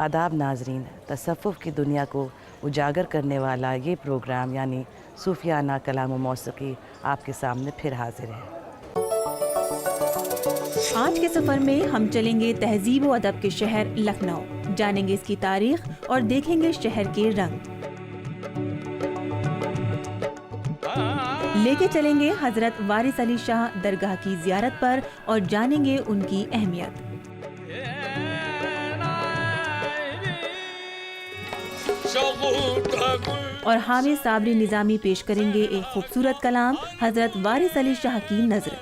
आदाब नाजरीन, तसव्वुफ़ की दुनिया को उजागर करने वाला ये प्रोग्राम यानी सूफियाना कलाम व मौसीकी आपके सामने फिर हाजिर है। आज के सफर में हम चलेंगे तहजीब व अदब के शहर लखनऊ, जानेंगे इसकी तारीख और देखेंगे शहर के रंग। लेके चलेंगे हजरत वारिस अली शाह दरगाह की जियारत पर और जानेंगे उनकी अहमियत। और हामिद साबरी निज़ामी पेश करेंगे एक खूबसूरत कलाम हजरत वारिस अली शाह की नज़र।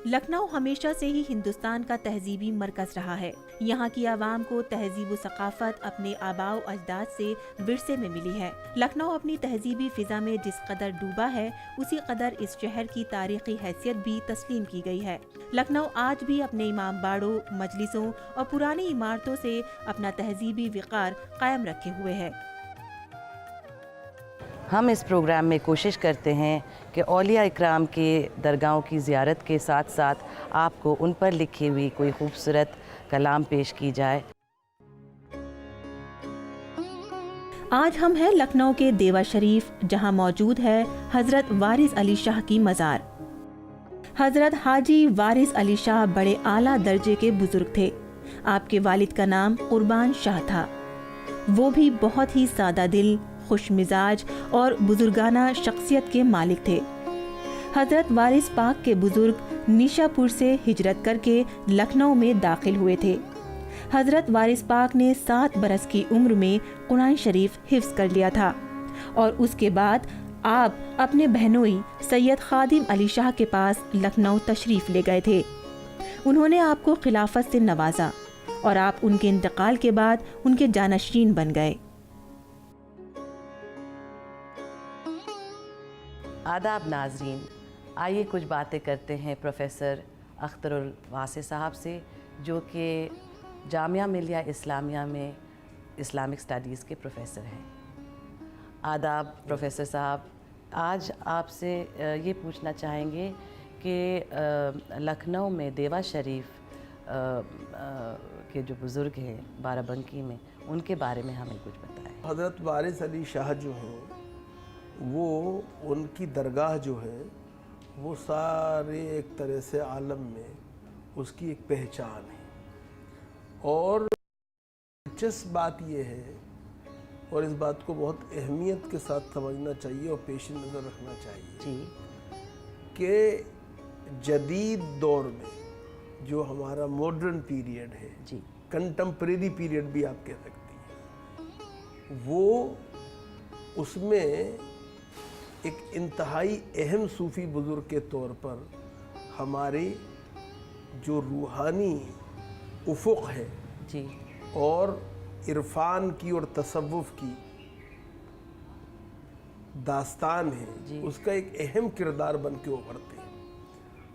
लखनऊ हमेशा से ही हिंदुस्तान का तहजीबी मरकज रहा है। यहाँ की आवाम को तहजीब व सकाफत अपने आबाओ अजदाद से विरसे में मिली है। लखनऊ अपनी तहजीबी फिजा में जिस कदर डूबा है, उसी कदर इस शहर की तारीखी हैसियत भी तस्लीम की गई है। लखनऊ आज भी अपने इमाम बाड़ों, मजलिसों और पुरानी इमारतों से अपना तहजीबी विकार कायम रखे हुए है। हम इस प्रोग्राम में कोशिश करते हैं कि औलिया इकराम के दरगाहों की ज़ियारत के साथ साथ आपको उन पर लिखी हुई कोई खूबसूरत कलाम पेश की जाए। आज हम हैं लखनऊ के देवा शरीफ, जहां मौजूद है हजरत वारिस अली शाह की मज़ार। हजरत हाजी वारिस अली शाह बड़े आला दर्जे के बुजुर्ग थे। आपके वालिद का नाम कुर्बान शाह था। वो भी बहुत ही सादा दिल, खुश मिजाज और बुजुर्गाना शख्सियत के मालिक थे। हजरत वारिस पाक के बुजुर्ग निशापुर से हिजरत करके लखनऊ में दाखिल हुए थे। हजरत वारिस पाक ने 7 बरस की उम्र में कुरान शरीफ हिफ्ज कर लिया था और उसके बाद आप अपने बहनोई सैयद खादिम अली शाह के पास लखनऊ तशरीफ ले गए थे। उन्होंने आपको खिलाफत से नवाजा और आप उनके इंतकाल के बाद उनके जानशीन बन गए। आदाब नाजरीन, आइए कुछ बातें करते हैं प्रोफेसर अख्तरुल वासी साहब से, जो कि जामिया मिलिया इस्लामिया में इस्लामिक स्टडीज़ के प्रोफेसर हैं। आदाब प्रोफेसर साहब, आज आपसे ये पूछना चाहेंगे कि लखनऊ में देवा शरीफ के जो बुज़ुर्ग हैं बाराबंकी में, उनके बारे में हमें कुछ बताएं। हज़रत वारिस अली शाह जो हैं, वो उनकी दरगाह जो है वो सारे एक तरह से आलम में उसकी एक पहचान है। और दिलचस्प बात ये है, और इस बात को बहुत अहमियत के साथ समझना चाहिए और पेश नज़र रखना चाहिए कि जदीद दौर में जो हमारा मॉडर्न पीरियड है, कंटेम्प्रेरी पीरियड भी आप कह सकती हैं, वो उसमें एक इंतहाई अहम सूफ़ी बुज़ुर्ग के तौर पर हमारे जो रूहानी उफ़ुक़ है और इरफ़ान की और तसव्वुफ़ की दास्तान है, उसका एक अहम किरदार बन के उभरते हैं।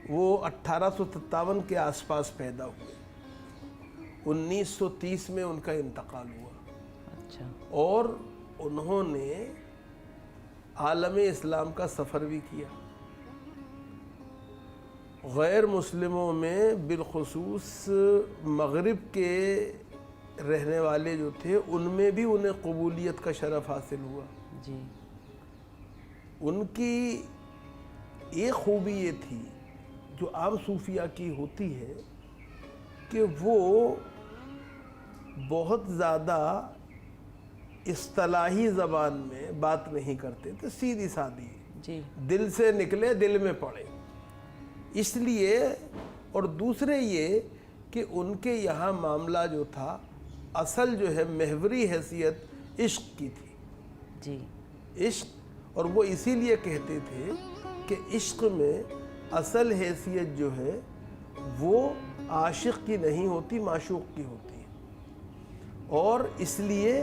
वो 1857 के आसपास पैदा हुए, 1930 में उनका इंतकाल हुआ। और उन्होंने आलम इस्लाम का सफ़र भी किया। गैर मुस्लिमों में बिलखुसूस मगरिब के रहने वाले जो थे, उनमें भी उन्हें कबूलियत का शरफ़ हासिल हुआ। उनकी एक खूबी ये थी जो आम सूफिया की होती है कि वो बहुत ज़्यादा इस्तिलाही ज़बान में बात नहीं करते थे, सीधी सादी, दिल से निकले दिल में पड़े। इसलिए, और दूसरे ये कि उनके यहाँ मामला जो था, असल जो है महवरी हैसियत इश्क की थी। इश्क, और वो इसीलिए कहते थे कि इश्क में असल हैसियत जो है वो आशिक की नहीं होती, माशूक की होती है। और इसलिए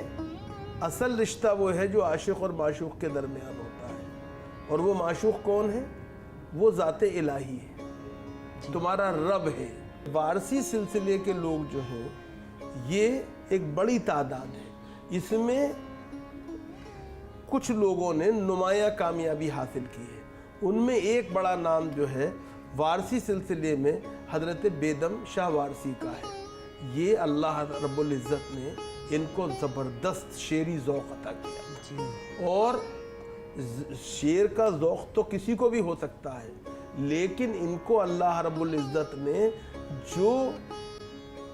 असल रिश्ता वो है जो आशिक और माशूक के दरमियान होता है। और वो माशूक कौन है? वो ज़ाते इलाही है, तुम्हारा रब है, वारसी सिलसिले के लोग जो हैं ये एक बड़ी तादाद है। इसमें कुछ लोगों ने नुमाया कामयाबी हासिल की है। उनमें एक बड़ा नाम जो है वारसी सिलसिले में हज़रत बेदम शाह वारसी का है। ये अल्लाह रब्बुल इज़्ज़त ने इनको ज़बरदस्त शेरी ज़ौक़ अता किया। और शेर का ज़ौक़ तो किसी को भी हो सकता है, लेकिन इनको अल्लाह रब्बुल इज़्ज़त ने जो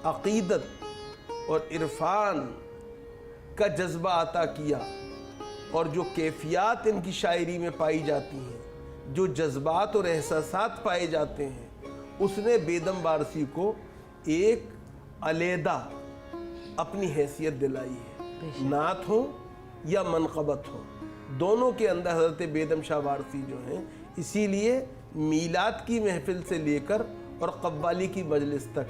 अक़ीदत और इरफान का जज्बा अता किया और जो कैफियत इनकी शायरी में पाई जाती हैं, जो जज्बात और एहसासात पाए जाते हैं, उसने बेदम वारसी को एक अलहदा अपनी हैसियत दिलाई है। नात हो या मनक़बत हो, दोनों के अंदर हज़रत बेदम शाह वारसी जो हैं, इसीलिए मीलाद की महफिल से लेकर और कव्वाली की मजलिस तक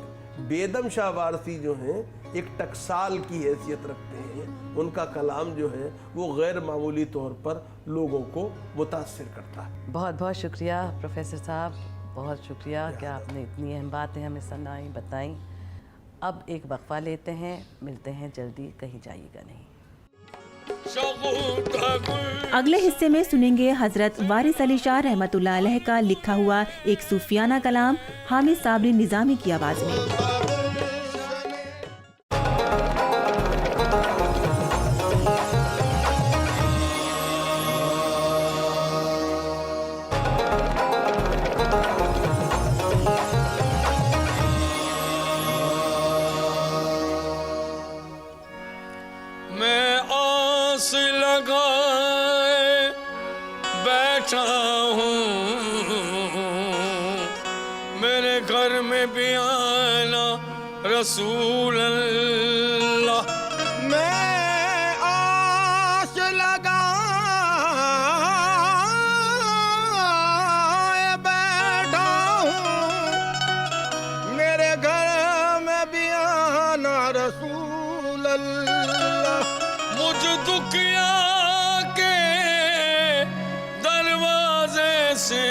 बेदम शाह वारसी जो हैं एक टकसाल की हैसियत रखते हैं। उनका कलाम जो है वो गैर मामूली तौर पर लोगों को मुतासिर करता है। बहुत बहुत शुक्रिया प्रोफेसर साहब, बहुत शुक्रिया कि आपने इतनी अहम बातें हमें सुनाई, बताई। अब एक वक्फा लेते हैं, मिलते हैं जल्दी, कहीं जाइएगा नहीं। अगले हिस्से में सुनेंगे हजरत वारिस अली शाह रहमतुल्लाह अलैह का लिखा हुआ एक सूफियाना कलाम हामिद साबरी निज़ामी की आवाज़ में। लगाए बैठा हूँ, मेरे घर में भी आना रसूल अल्लाह। मैं आस लगाए बैठा हूँ, मेरे घर में भी आना रसूल अल्लाह। मुझ दुखिया के दरवाजे से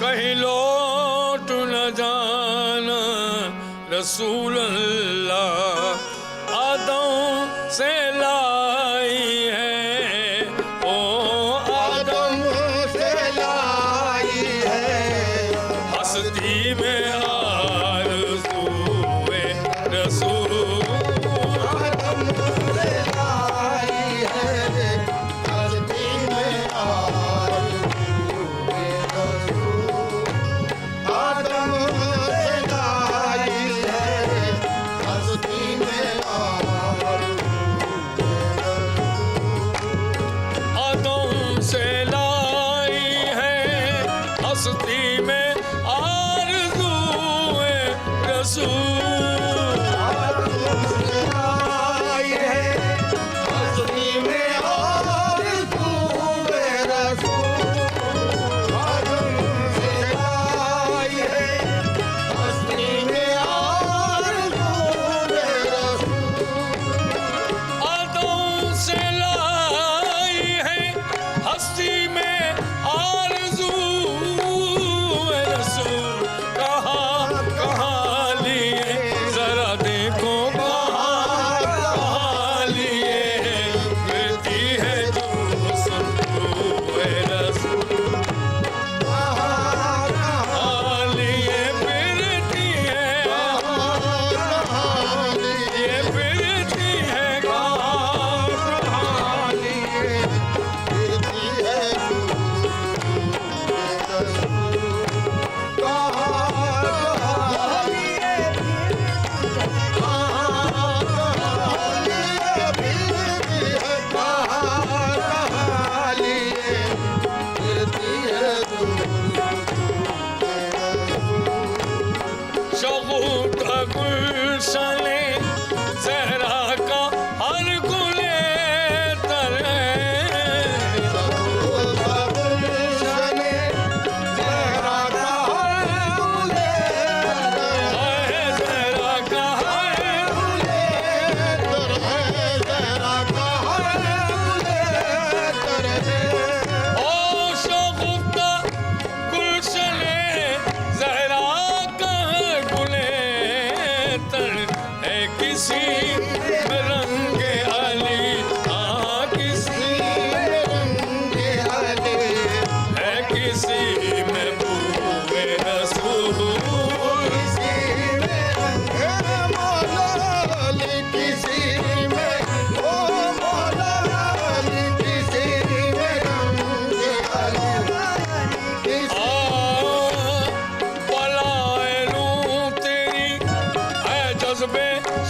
कहीं लौट न जाना रसूल अल्लाह। आदम से लाई है, ओ आदम से लाई है, हस्ती में आरज़ूए रसूल।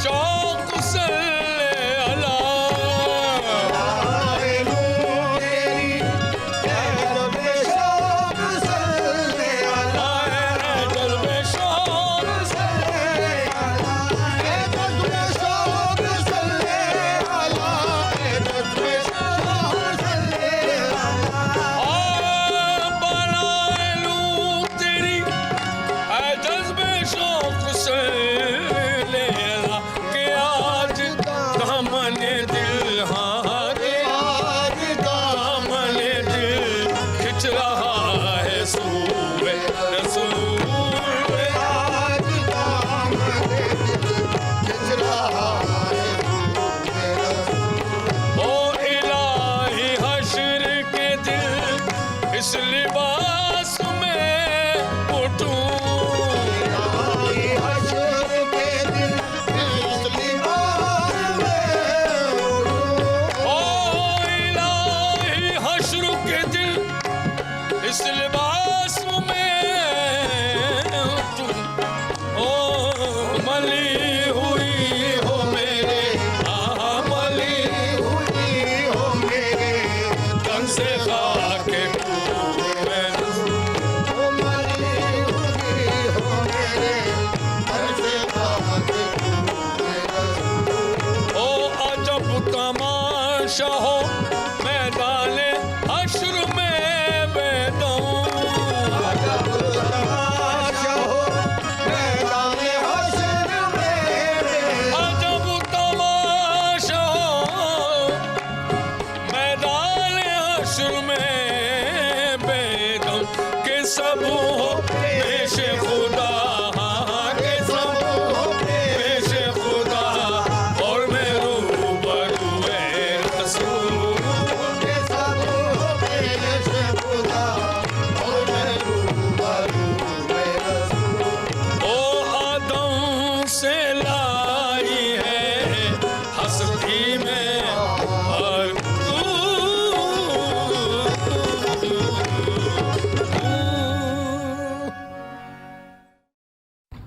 शौक सल्ले अला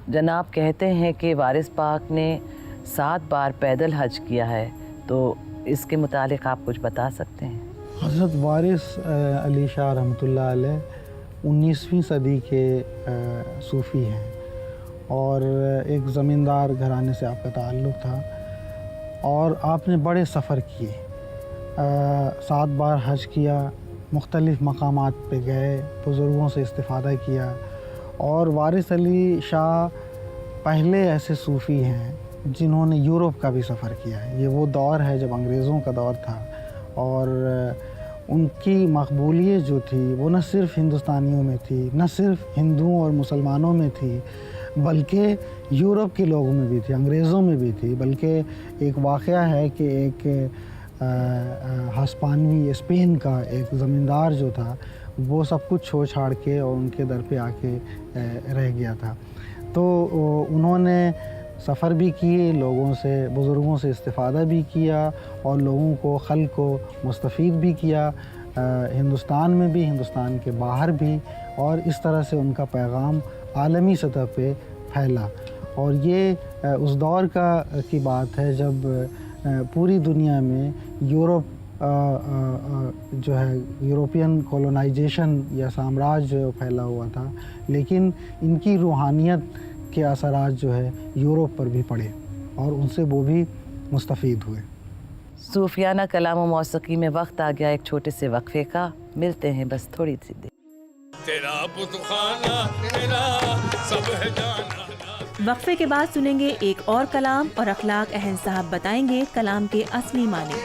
जनाब कहते हैं कि वारिस पाक ने 7 बार पैदल हज किया है, तो इसके मुतालिक आप कुछ बता सकते हैं? हज़रत वारिस अली शाह रहमतुल्लाह अलैह 19वीं सदी के सूफ़ी हैं और एक ज़मींदार घराने से आपका ताल्लुक़ था और आपने बड़े सफ़र किए, 7 बार हज किया, मुख्तलिफ़ मकामात पे गए, बुज़ुर्गों से इस्तिफ़ादा किया। और वारिस अली शाह पहले ऐसे सूफ़ी हैं जिन्होंने यूरोप का भी सफ़र किया है। ये वो दौर है जब अंग्रेज़ों का दौर था और उनकी मकबूलियत जो थी वो न सिर्फ़ हिंदुस्तानियों में थी, न सिर्फ़ हिंदुओं और मुसलमानों में थी, बल्कि यूरोप के लोगों में भी थी, अंग्रेज़ों में भी थी। बल्कि एक वाक़या है कि एक हस्पानवी स्पेन का एक ज़मींदार जो था वो सब कुछ छोड़ छाड़ के और उनके दर पे आके रह गया था। तो उन्होंने सफ़र भी किए, लोगों से, बुज़ुर्गों से इस्तिफ़ादा भी किया और लोगों को, खल्क़ को मुस्तफ़ीद भी किया, हिंदुस्तान में भी, हिंदुस्तान के बाहर भी, और इस तरह से उनका पैगाम आलमी सतह पे फैला। और ये उस दौर की बात है जब पूरी दुनिया में यूरोप जो है यूरोपियन कॉलोनाइजेशन या साम्राज्य जो फैला हुआ था, लेकिन इनकी रूहानियत के असरात जो है यूरोप पर भी पड़े और उनसे वो भी मुस्तफ़ीद हुए। सूफियाना कलाम और मौसीकी में वक्त आ गया एक छोटे से वक्फे का। मिलते हैं बस थोड़ी सी देर। तेरा बुतखाना तेरा सब है जाना। वक्फे के बाद सुनेंगे एक और कलाम और अखलाक अहन साहब बताएंगे कलाम के असली माने।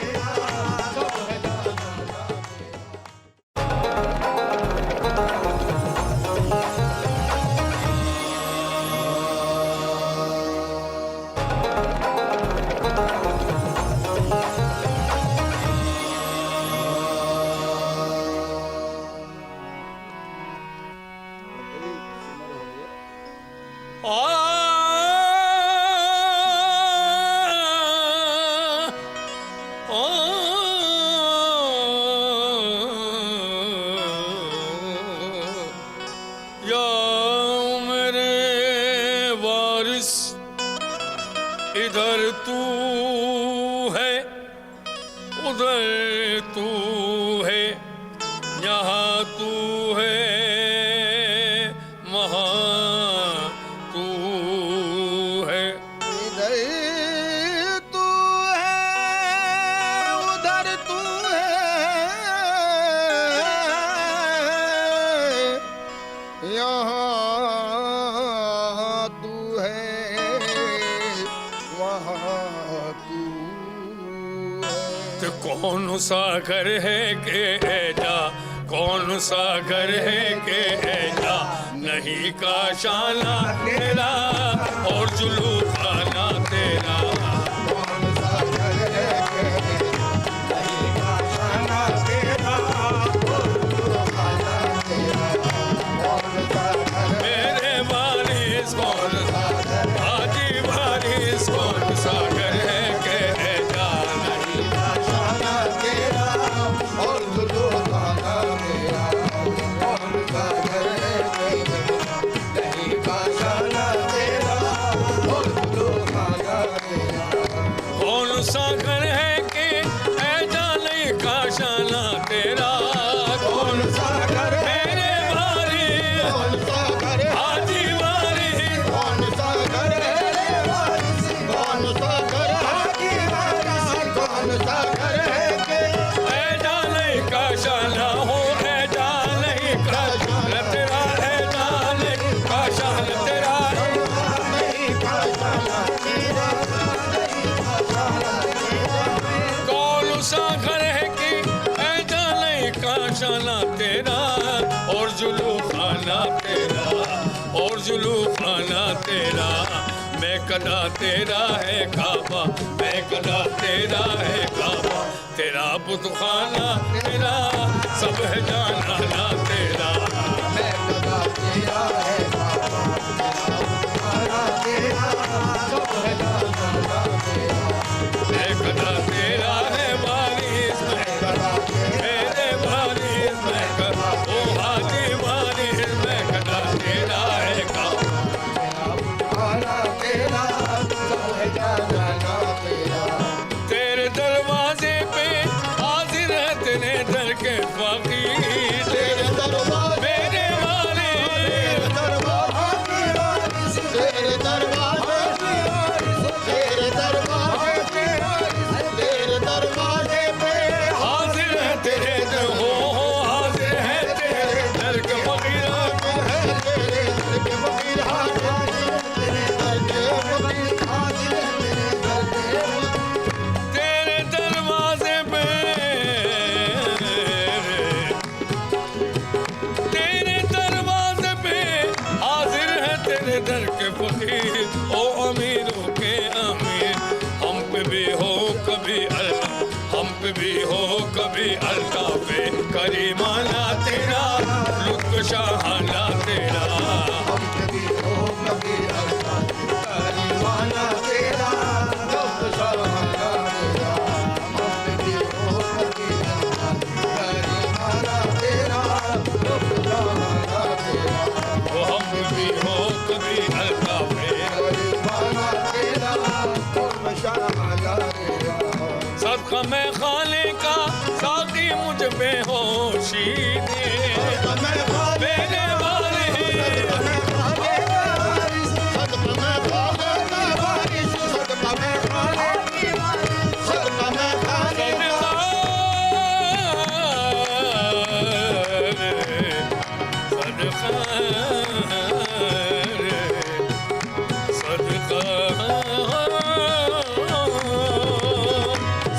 Oh इधर तू है उधर तू है, यहाँ तू है वहाँ तू है। इधर तू है उधर तू है, यहाँ तू है वहाँ तू है। तो कौन सा घर है के ऐजा, कौन सा घर है के ऐजा, नहीं का शाना तेरा और जुलू खाना तेरा। कौन सा घर है के नहीं का शाना तेरा और खाना तेरा। कौन सा घर मेरे वारिस कौन सा, हाजी वारिस कौन सा घर है के ऐजा, नहीं का शाना तेरा और जुलू खाना तेरा। कौन सा घर है के नहीं का शाना तेरा और जुलू खाना तेरा। कौन सा घर है कि ऐजा नहीं का शाना तेरा। कौन सा घर है मेरे वारिस कौन सा घर है हाजी वारिस, कौन सा घर है कौन सा घर हाजी वारिस। कौन सा घर है के ऐजा नहीं का शाना हो, ऐजा नहीं का शाना तेरा, ऐजा नहीं का शाना तेरा। नहीं का शाना तेरा नहीं का शाना तेरा। कौन सा घर है कि ऐजा नहीं का शाना तेरा और जुलू खाना तेरा और जुलू खाना तेरा। मैं कदा तेरा है काबा, मैं कदा तेरा है काबा, तेरा बुतखाना तेरा सब है जाना ना तेरा। मैं कदा तेरा है बाबा, खाना तेरा सब है जाना तेरा। मैं कदा तेरा है वारिस, मैं कदा मेरे वारिस, मैं कदा ओ हाजी वारिस, मैं कदा तेरा है काबा। खाना तेरा सब है जाना तेरा। तेरे दरवाजे पे हाजिर है तेरे दर के फकीर, तेरे दरबार मेरे वाले तेरे दरबार तेरे दरबार तेरे दरवाजे पे हाजिर है तेरे दर हो, हाजिर है तेरे दर के फकीर। तेरे दर के फकीर हाजिर तेरे दर के फकीर हाजिर तेरे दर के। तेरे दरवाजे पे तेरे दरवाजे पे हाजिर है तेरे दर के फकीर। ओ अमीरों के अमीर, हम पे भी हो कभी अल्लाह, हम पे भी हो कभी अल्लाह पे करीमाना तेरा, लुत्फ शाहाना तेरा। हम कभी हो कभी अल्लाह करीमाना तेरा लुत्फ शाहाना तेरा। हम कभी हो कभी अल्लाह करीमाना तेरा लुत्फ शाहाना तेरा। वो हम पे भी हो कभी अल्लाह पे करीमाना तेरा लुत्फ शाहाना तेरा। सदका मैं खाने का साकी मुझ पे होशी दे, मेरे वाले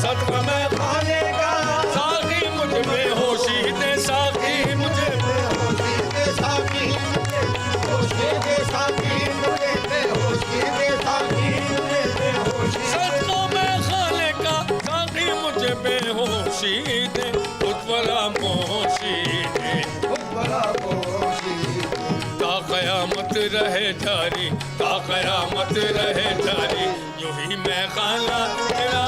सदका मैं खाने का साकी मुझ पे होशी दे, साकी मुझे सदका मैं खाने का साकी मुझे बेहोशी दे, उतवला मोशी दे। ता कयामत रहे जारी, ता कयामत रहे जारी, यूं ही मैं खाना तेरा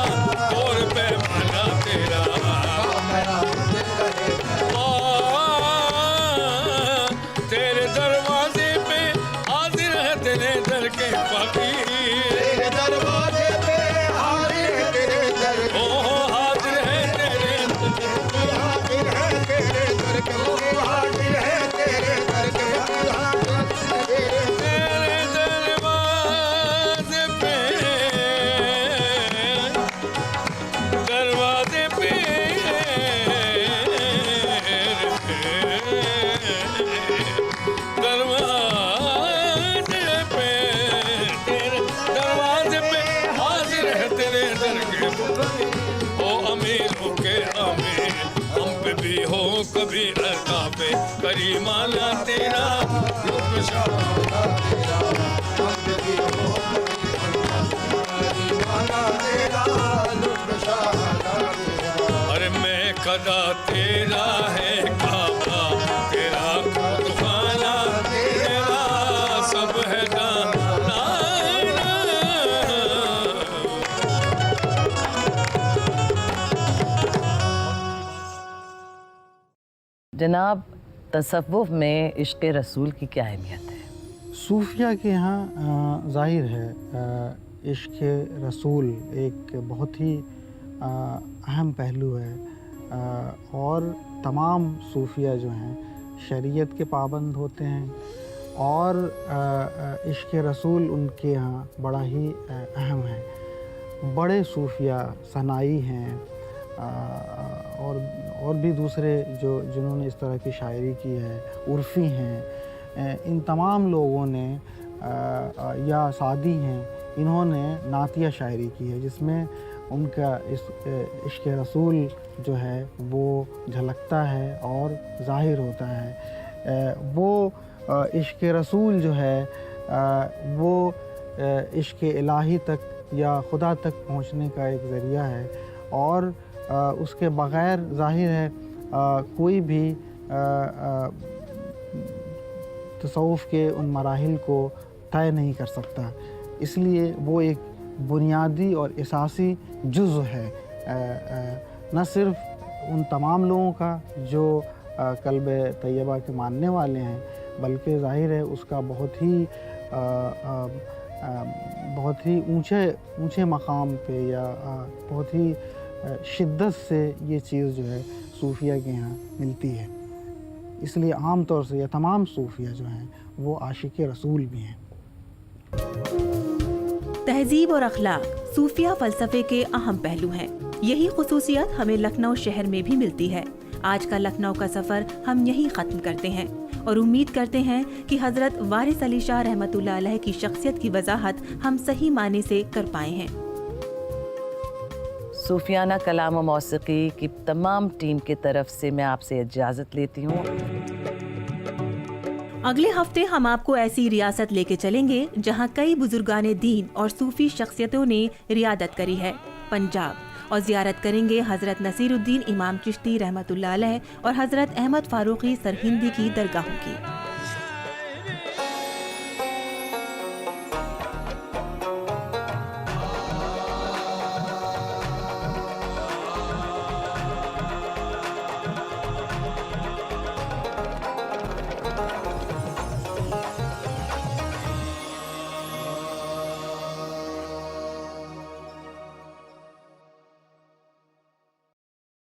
और पैमाना तेरा। तेरे दरवाजे पे हाजिर है तेरे दर के फकीर, तेरे दरवाजे ओ अमीरों के अमीर हम पे भी हो कभी अता पे करीमाना तेरा लुत्फ शाना तेरा हम भी हो करीमाना तेरा लुत्फ शाना तेरा अरे मैं कदा तेरा है काबा तेरा खुदखाना तेरा सब है दाना जनाब, तसव्वुफ में इश्क़ रसूल की क्या अहमियत है? सूफिया के यहाँ ज़ाहिर है इश्क़ रसूल एक बहुत ही अहम पहलू है और तमाम सूफिया जो हैं शरीयत के पाबंद होते हैं और इश्क़ रसूल उनके यहाँ बड़ा ही अहम है। बड़े सूफिया सनाई हैं और भी दूसरे जिन्होंने इस तरह की शायरी की है, उर्फ़ी हैं, इन तमाम लोगों ने या सादी हैं, इन्होंने नातिया शायरी की है जिसमें उनका इश्क़ रसूल जो है वो झलकता है और ज़ाहिर होता है। वो इश्क़ रसूल जो है वो इश्क़ इलाही तक या खुदा तक पहुँचने का एक ज़रिया है और उसके बग़ैर ज़ाहिर है कोई भी तसव्वुफ़ के उन मराहिल को तय नहीं कर सकता। इसलिए वो एक बुनियादी और असासी जुज़ है न सिर्फ़ उन तमाम लोगों का जो क़ल्ब तैयबा के मानने वाले हैं, बल्कि ज़ाहिर है उसका बहुत ही ऊंचे मकाम पे या बहुत ही शिद्दत से ये चीज़ जो है सूफिया के यहाँ मिलती है। इसलिए आम तौर से ये तमाम सूफिया जो हैं वो आशिक रसूल भी हैं। तहजीब और अखलाक सूफिया फ़लसफ़े के अहम पहलू हैं। यही खुसूसियत हमें लखनऊ शहर में भी मिलती है। आज का लखनऊ का सफ़र हम यहीं ख़त्म करते हैं और उम्मीद करते हैं कि हज़रत वारिस अली शाह रहमतुल्लाह अलैह की शख्सियत की वजाहत हम सही माने से कर पाए हैं। सूफियाना कलाम और मौसीकी की तमाम टीम की तरफ से मैं आपसे इजाज़त लेती हूँ। अगले हफ्ते हम आपको ऐसी रियासत लेके चलेंगे जहाँ कई बुजुर्गाने दीन और सूफी शख्सियतों ने रियादत करी है, पंजाब, और ज़ियारत करेंगे हज़रत नसीरुद्दीन इमाम चिश्ती रहमतुल्लाह अलैह और हज़रत अहमद फ़ारूक़ी सरहिंदी की दरगाहों की।